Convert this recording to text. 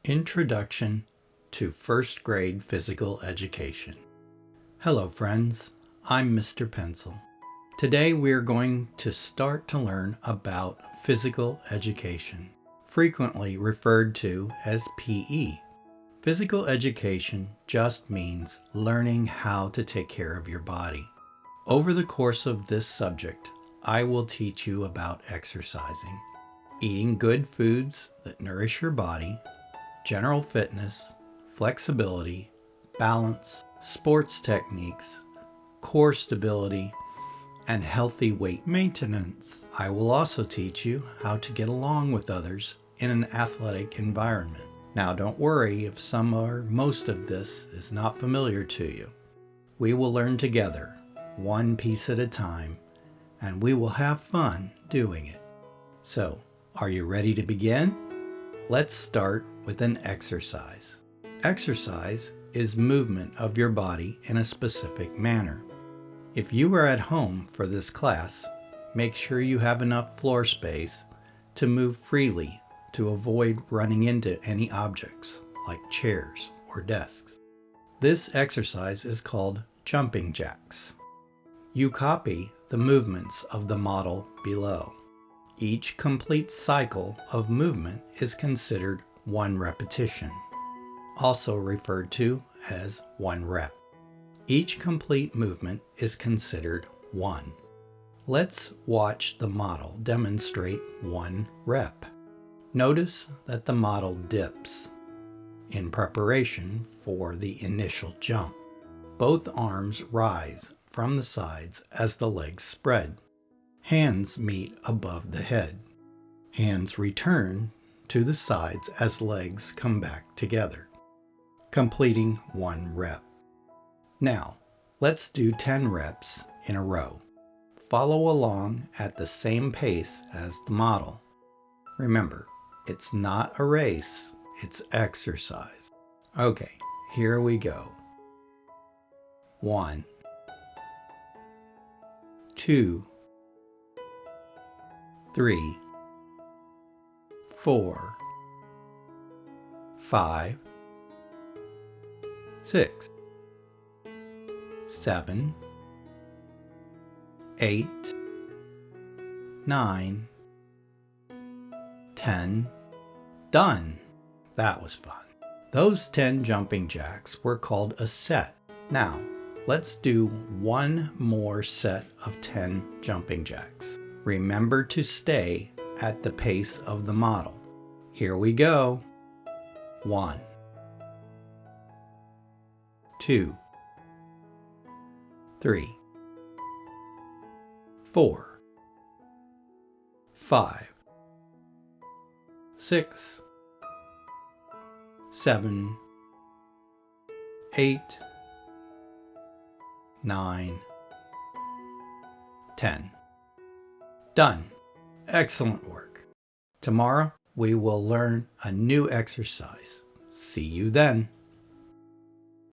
Introduction to First Grade Physical Education. Hello friends, I'm Mr. Pencil. Today we are going to start to learn about physical education, frequently referred to as PE. Physical education just means learning how to take care of your body. Over the course of this subject, I will teach you about exercising, eating good foods that nourish your body, general fitness, flexibility, balance, sports techniques, core stability, and healthy weight maintenance. I will also teach you how to get along with others in an athletic environment. Now don't worry if some or most of this is not familiar to you. We will learn together, one piece at a time, and we will have fun doing it. So, are you ready to begin? Let's start with an exercise. Exercise is movement of your body in a specific manner. If you are at home for this class, make sure you have enough floor space to move freely to avoid running into any objects like chairs or desks. This exercise is called jumping jacks. You copy the movements of the model below. Each complete cycle of movement is considered one repetition, also referred to as one rep. Each complete movement is considered one. Let's watch the model demonstrate one rep. Notice that the model dips in preparation for the initial jump. Both arms rise from the sides as the legs spread. Hands meet above the head. Hands return to the sides as legs come back together, completing one rep. Now, let's do 10 reps in a row. Follow along at the same pace as the model. Remember, it's not a race, it's exercise. Okay, here we go. 1, 2, 3, 4, 5, 6, 7, 8, 9, 10. Done! That was fun. Those 10 jumping jacks were called a set. Now, let's do one more set of 10 jumping jacks. Remember to stay at the pace of the model. Here we go. 1, 2, 3, 4, 5, 6, 7, 8, 9, 10. Done. Excellent work. Tomorrow we will learn a new exercise. See you then.